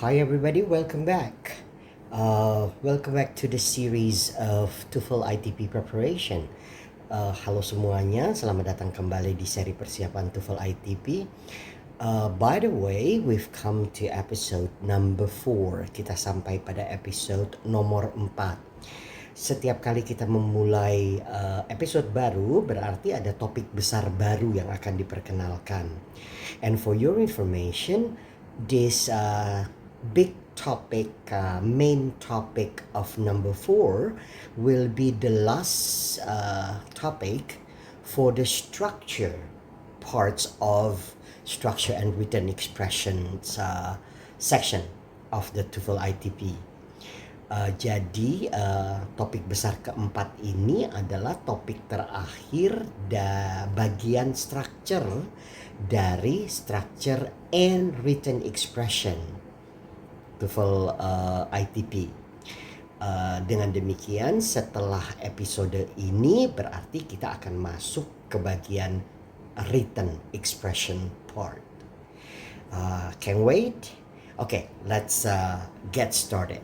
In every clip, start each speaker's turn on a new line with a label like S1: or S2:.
S1: Hi everybody, welcome back. Welcome back to the series of TOEFL ITP preparation. Halo semuanya, selamat datang kembali di seri persiapan TOEFL ITP. By the way, we've come to episode number 4. Kita sampai pada episode nomor 4. Setiap kali kita memulai episode baru, berarti ada topik besar baru yang akan diperkenalkan. And for your information, this big topic, main topic of number 4 will be the last topic for the structure parts of structure and written expressions section of the TOEFL ITP. Jadi topik besar keempat ini adalah topik terakhir bagian structure dari structure and written expression TOEFL ITP. Dengan demikian setelah episode ini berarti kita akan masuk ke bagian written expression part. Can't wait? Okay, let's get started.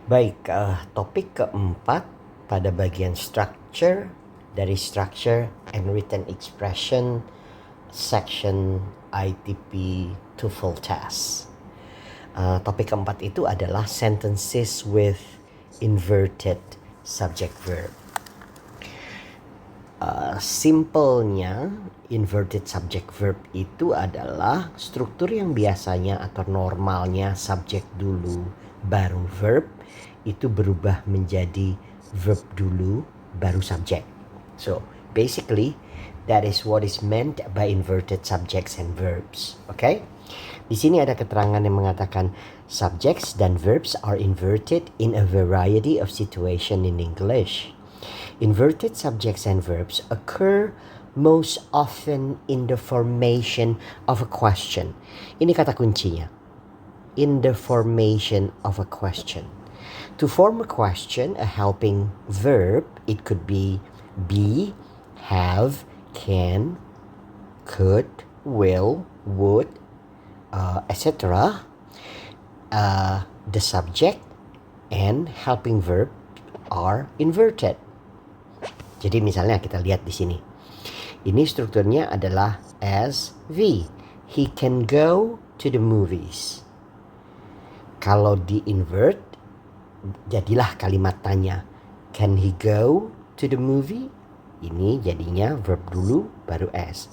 S1: Baik, topik keempat pada bagian structure dari structure and written expression section ITP TOEFL test. Topik keempat itu adalah sentences with inverted subject verb. Simpelnya inverted subject verb itu adalah struktur yang biasanya atau normalnya subjek dulu baru verb itu berubah menjadi verb dulu baru subjek. So basically that is what is meant by inverted subjects and verbs. Okay? Di sini ada keterangan yang mengatakan subjects dan verbs are inverted in a variety of situation in English. Inverted subjects and verbs occur most often in the formation of a question. Ini kata kuncinya. In the formation of a question. To form a question, a helping verb, it could be, have, can, could, will, would, etc. The subject and helping verb are inverted. Jadi misalnya kita lihat di sini. Ini strukturnya adalah as V. He can go to the movies. Kalau di invert, jadilah kalimat tanya. Can he go to the movie? Ini jadinya verb dulu baru as.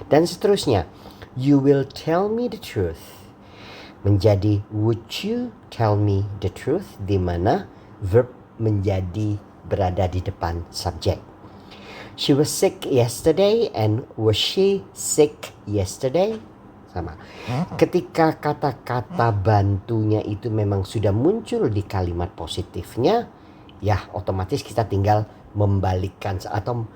S1: Dan seterusnya. You will tell me the truth. Menjadi would you tell me the truth, di mana verb menjadi berada di depan subjek. She was sick yesterday, and was she sick yesterday? Sama. Ketika kata-kata bantunya itu memang sudah muncul di kalimat positifnya, ya otomatis kita tinggal membalikkan atau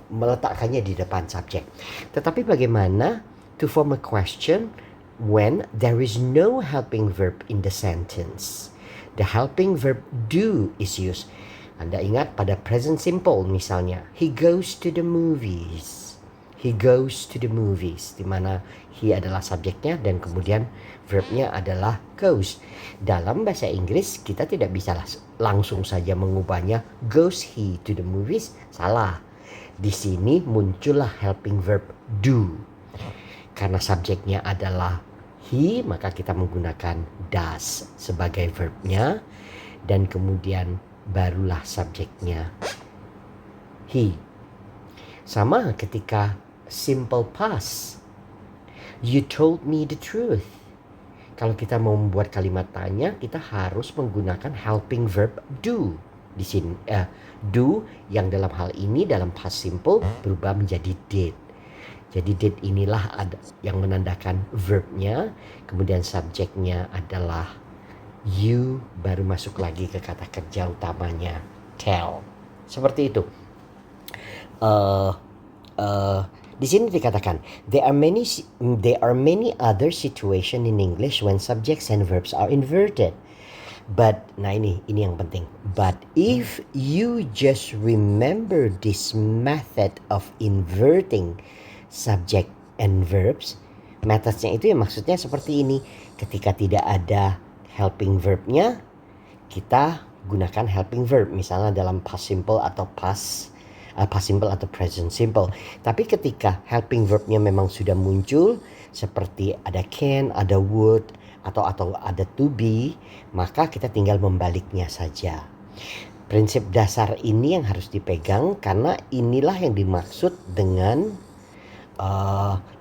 S1: meletakkannya di depan subjek. Tetapi bagaimana to form a question when there is no helping verb in the sentence? The helping verb do is used. Anda ingat pada present simple misalnya, he goes to the movies. He goes to the movies, di mana he adalah subjeknya dan kemudian verbnya adalah goes. Dalam bahasa Inggris kita tidak bisa langsung saja mengubahnya goes he to the movies. Salah. Di sini muncullah helping verb do. Karena subjeknya adalah he, maka kita menggunakan does sebagai verbnya dan kemudian barulah subjeknya he. Sama ketika simple past. You told me the truth. Kalau kita mau membuat kalimat tanya, kita harus menggunakan helping verb do. Di sini do yang dalam hal ini dalam past simple berubah menjadi did. Jadi did inilah yang menandakan verbnya, kemudian subjeknya adalah you, baru masuk lagi ke kata kerja utamanya tell. Seperti itu. Di sini dikatakan there are many other situation in English when subjects and verbs are inverted. But nah ini yang penting. But if you just remember this method of inverting subject and verbs, Methodsnya itu ya maksudnya seperti ini. Ketika tidak ada helping verbnya, kita gunakan helping verb. Misalnya dalam past simple atau past simple atau present simple. Tapi ketika helping verbnya memang sudah muncul, seperti ada can, ada would, atau ada to be, maka kita tinggal membaliknya saja. Prinsip dasar ini yang harus dipegang karena inilah yang dimaksud dengan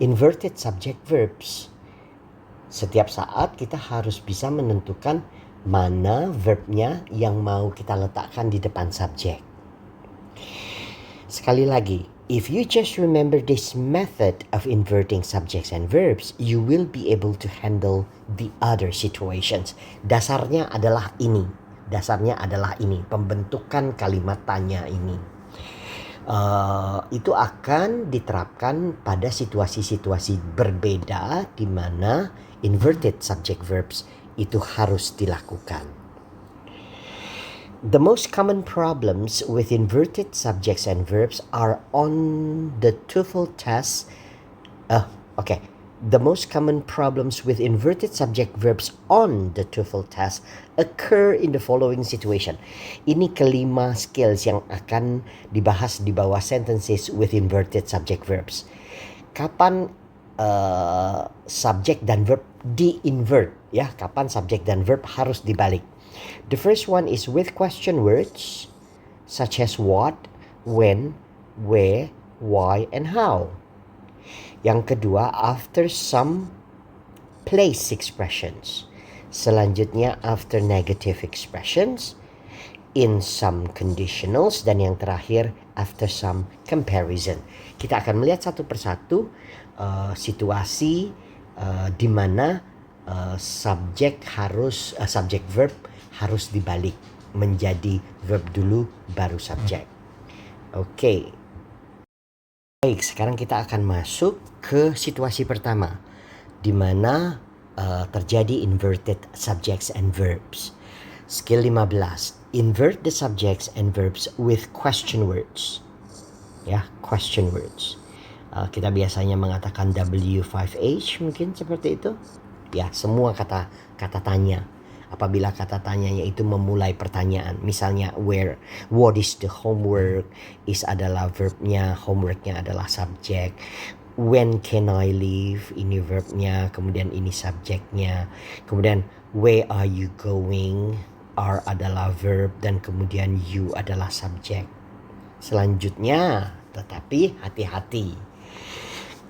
S1: inverted subject verbs. Setiap saat kita harus bisa menentukan mana verbnya yang mau kita letakkan di depan subjek. Sekali lagi, if you just remember this method of inverting subjects and verbs, you will be able to handle the other situations. Dasarnya adalah ini. Pembentukan kalimat tanya ini. Itu akan diterapkan pada situasi-situasi berbeda di mana inverted subject verbs itu harus dilakukan. The most common problems with inverted subjects and verbs are on the TOEFL test. The most common problems with inverted subject verbs on the TOEFL test occur in the following situation. Ini kelima skills yang akan dibahas di bawah sentences with inverted subject verbs. Kapan subject dan verb di-invert, ya? Kapan subject dan verb harus dibalik? The first one is with question words such as what, when, where, why, and how. Yang kedua, after some place expressions. Selanjutnya, after negative expressions, in some conditionals, dan yang terakhir, after some comparison. Kita akan melihat satu persatu situasi di mana subject verb harus dibalik menjadi verb dulu baru subject. Oke. Baik, sekarang kita akan masuk ke situasi pertama, di mana terjadi inverted subjects and verbs. Skill 15, invert the subjects and verbs with question words. Ya, question words. Kita biasanya mengatakan W5H, mungkin seperti itu. Ya, semua kata tanya. Apabila kata tanyanya itu memulai pertanyaan, misalnya where, what is the homework, is adalah verbnya, homeworknya adalah subjek. When can I leave, ini verbnya, kemudian ini subjeknya. Kemudian where are you going, are adalah verb, dan kemudian you adalah subjek. Selanjutnya, tetapi hati-hati,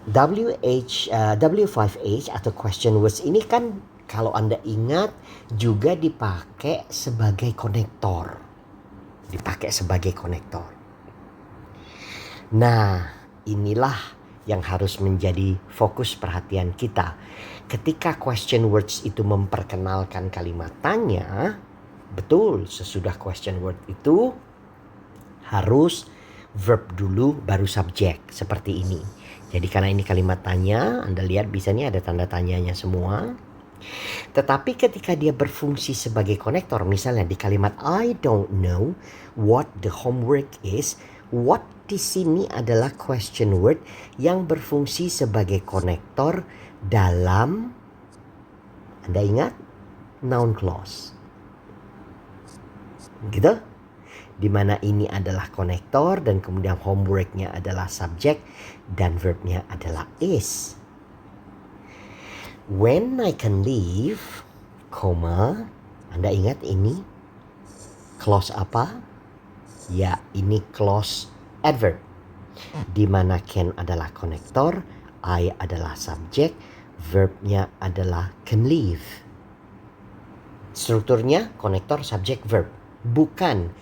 S1: W5H atau question words ini kan kalau Anda ingat juga dipakai sebagai konektor. Nah, inilah yang harus menjadi fokus perhatian kita. Ketika question words itu memperkenalkan kalimat tanya, betul, sesudah question word itu harus verb dulu baru subjek, seperti ini. Jadi karena ini kalimat tanya, Anda lihat bisa nih ada tanda tanyanya semua. Tetapi ketika dia berfungsi sebagai konektor, misalnya di kalimat I don't know what the homework is, what di sini adalah question word yang berfungsi sebagai konektor dalam, Anda ingat, noun clause. Gitu? Dimana ini adalah konektor dan kemudian homeworknya adalah subjek dan verbnya adalah is. When I can leave, Anda ingat ini clause apa? Ya, ini clause adverb. Di mana can adalah konektor, I adalah subjek, verbnya adalah can leave. Strukturnya konektor, subjek, verb. Bukan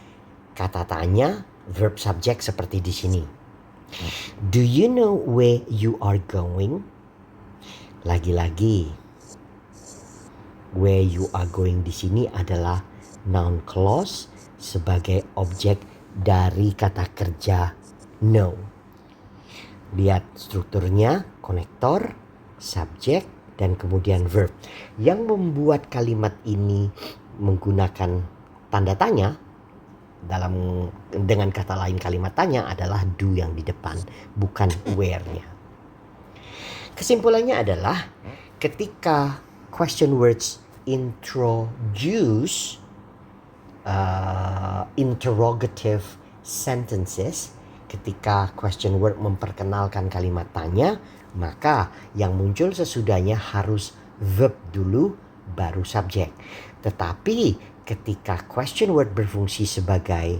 S1: kata tanya, verb, subjek seperti di sini. Do you know where you are going? Lagi-lagi, where you are going di sini adalah noun clause sebagai objek dari kata kerja know. Lihat strukturnya, konektor, subjek, dan kemudian verb. Yang membuat kalimat ini menggunakan tanda tanya dengan kata lain kalimat tanya adalah do yang di depan, bukan where-nya. Kesimpulannya adalah ketika question words introduce interrogative sentences, ketika question word memperkenalkan kalimat tanya, maka yang muncul sesudahnya harus verb dulu baru subjek. Tetapi ketika question word berfungsi sebagai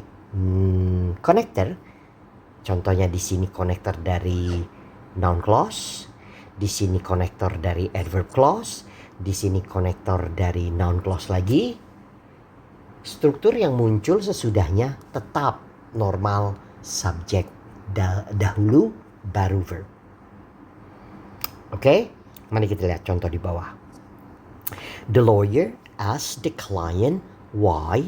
S1: connector, contohnya di sini connector dari noun clause, di sini connector dari adverb clause, di sini connector dari noun clause lagi, struktur yang muncul sesudahnya tetap normal subjek dahulu baru verb. Oke, mari kita lihat contoh di bawah. The lawyer asked the client why.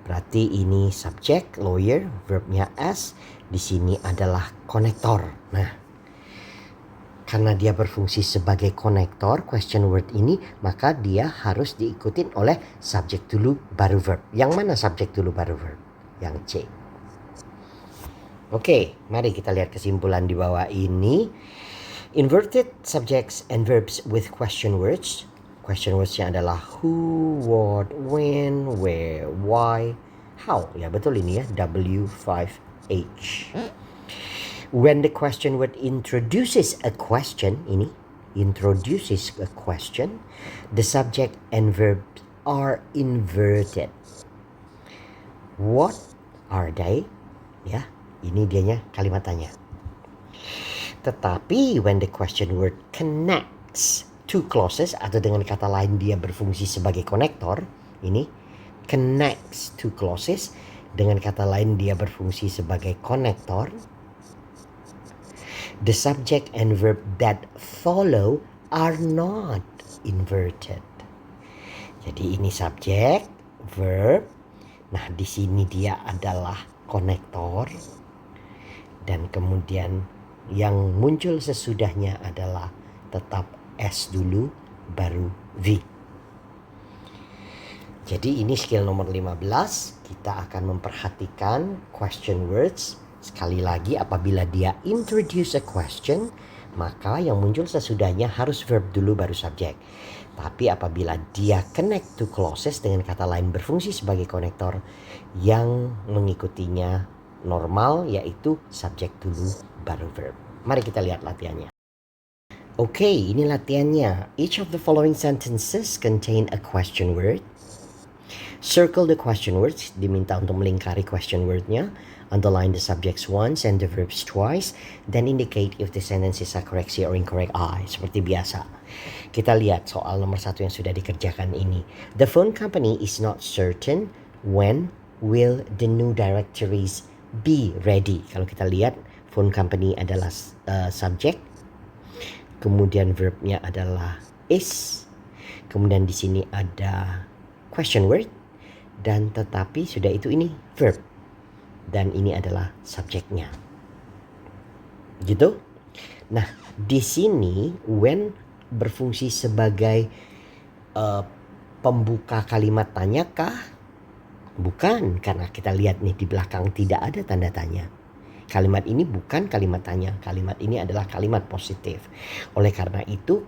S1: Berarti ini subjek lawyer, verbnya as, di sini adalah konektor. Nah, karena dia berfungsi sebagai konektor question word ini, maka dia harus diikutin oleh subjek dulu baru verb. Yang mana subjek dulu baru verb? Yang C. Oke, mari kita lihat kesimpulan di bawah ini. Inverted subjects and verbs with question words. Question words-nya adalah who, what, when, where, why, how. Ya betul ini ya, W5H. When the question word introduces a question, ini introduces a question, the subject and verb are inverted. What are they? Ya, ini dianya kalimat tanya. Tetapi when the question word connects two clauses, atau dengan kata lain dia berfungsi sebagai konektor, ini connects two clauses, dengan kata lain dia berfungsi sebagai konektor, the subject and verb that follow are not inverted. Jadi ini subjek, verb. Nah, di sini dia adalah konektor, dan kemudian yang muncul sesudahnya adalah tetap S dulu baru V. Jadi ini skill nomor 15. Kita akan memperhatikan question words. Sekali lagi, apabila dia introduce a question, maka yang muncul sesudahnya harus verb dulu baru subjek. Tapi apabila dia connect to clauses, dengan kata lain berfungsi sebagai konektor, yang mengikutinya normal yaitu subjek dulu baru verb. Mari kita lihat latihannya. Oke, ini latihannya. Each of the following sentences contain a question word. Circle the question words, diminta untuk melingkari question wordnya. Underline the subjects once and the verbs twice. Then indicate if the sentences are correct C or incorrect I. Seperti biasa. Kita lihat soal nomor 1 yang sudah dikerjakan ini. The phone company is not certain when will the new directories be ready. Kalau kita lihat, phone company adalah subjek. Kemudian verbnya adalah is. Kemudian di sini ada question word. Dan tetapi sudah itu ini verb. Dan ini adalah subjeknya. Gitu. Nah, di sini when berfungsi sebagai pembuka kalimat tanya kah? Bukan, karena kita lihat nih di belakang tidak ada tanda tanya. Kalimat ini bukan kalimat tanya, kalimat ini adalah kalimat positif. Oleh karena itu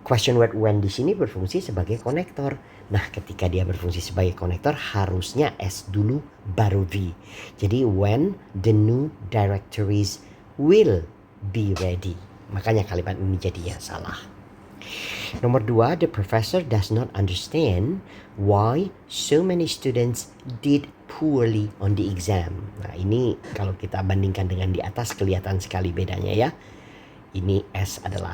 S1: question word when di sini berfungsi sebagai konektor. Nah, ketika dia berfungsi sebagai konektor, harusnya S dulu baru V. Jadi when the new directories will be ready. Makanya kalimat ini jadinya salah. Nomor 2, the professor does not understand why so many students did poorly on the exam. Nah, ini kalau kita bandingkan dengan di atas kelihatan sekali bedanya ya. Ini S adalah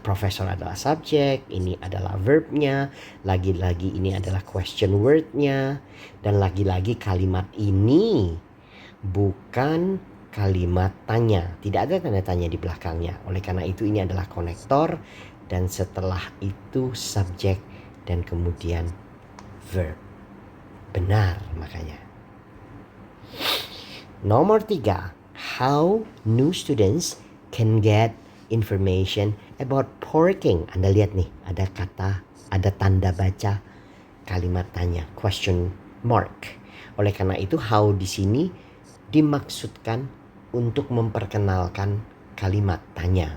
S1: profesor adalah subjek, ini adalah verbnya, lagi-lagi ini adalah question wordnya, dan lagi-lagi kalimat ini bukan kalimat tanya, tidak ada tanda tanya di belakangnya. Oleh karena itu ini adalah konektor, dan setelah itu subjek dan kemudian verb. Benar makanya. Nomor 3, how new students can get information about parking. Anda lihat nih, ada tanda baca kalimat tanya, question mark. Oleh karena itu how di sini dimaksudkan untuk memperkenalkan kalimat tanya.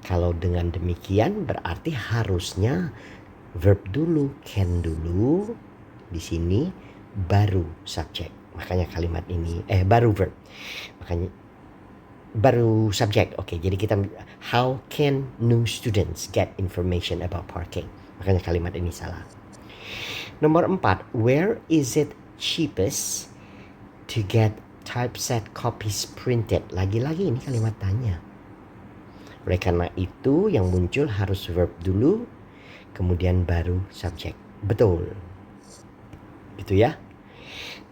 S1: Kalau dengan demikian berarti harusnya verb dulu, can dulu di sini baru subjek. Makanya kalimat ini baru verb. Makanya baru subjek. Oke, jadi kita how can new students get information about parking? Makanya kalimat ini salah. Nomor 4, where is it cheapest to get typeset copies printed? Lagi-lagi ini kalimat tanya. Oleh karena itu yang muncul harus verb dulu, kemudian baru subjek. Betul. Gitu ya.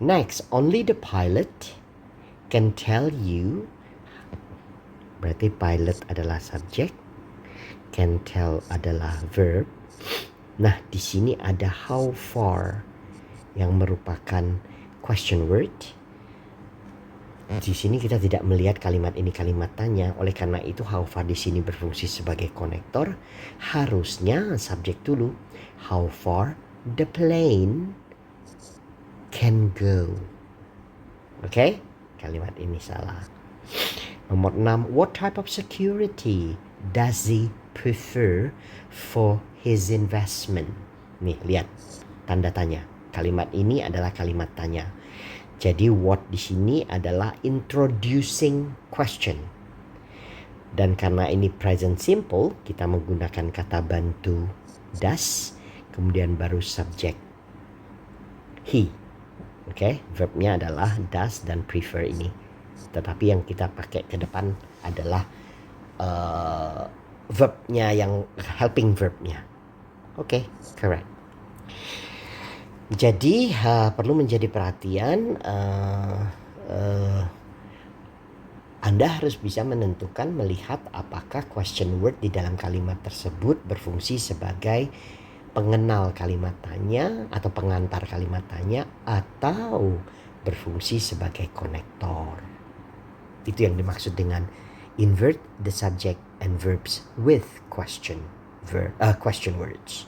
S1: Next, only the pilot can tell you. Berarti pilot adalah subjek, can tell adalah verb. Nah, di sini ada how far yang merupakan question word. Di sini kita tidak melihat kalimat ini kalimat tanya. Oleh karena itu how far di sini berfungsi sebagai konektor. Harusnya subjek dulu. How far the plane can go. Oke? Kalimat ini salah. Nomor 6, what type of security does he prefer for his investment? Nih, lihat tanda tanya. Kalimat ini adalah kalimat tanya. Jadi what di sini adalah introducing question. Dan karena ini present simple, kita menggunakan kata bantu does, kemudian baru subjek he. Oke, verbnya adalah does dan prefer ini. Tetapi yang kita pakai ke depan adalah verbnya yang helping verbnya. Oke, correct. Jadi perlu menjadi perhatian, Anda harus bisa menentukan melihat apakah question word di dalam kalimat tersebut berfungsi sebagai pengenal kalimat tanya atau pengantar kalimat tanya atau berfungsi sebagai konektor. Itu yang dimaksud dengan invert the subject and verbs with question words.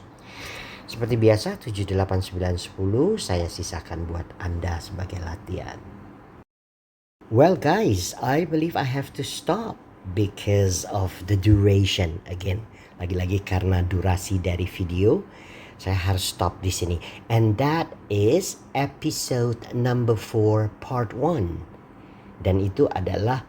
S1: Seperti biasa 7, 8, 9, 10 saya sisakan buat Anda sebagai latihan. Well guys, I believe I have to stop because of the duration again. Lagi-lagi karena durasi dari video, saya harus stop di sini. And that is episode number 4 part 1. Dan itu adalah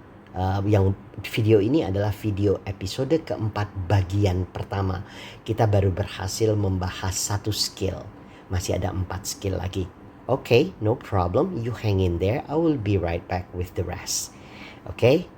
S1: yang video ini adalah video episode keempat bagian pertama. Kita baru berhasil membahas 1 skill. Masih ada 4 skill lagi. Okay, no problem. You hang in there. I will be right back with the rest. Okay,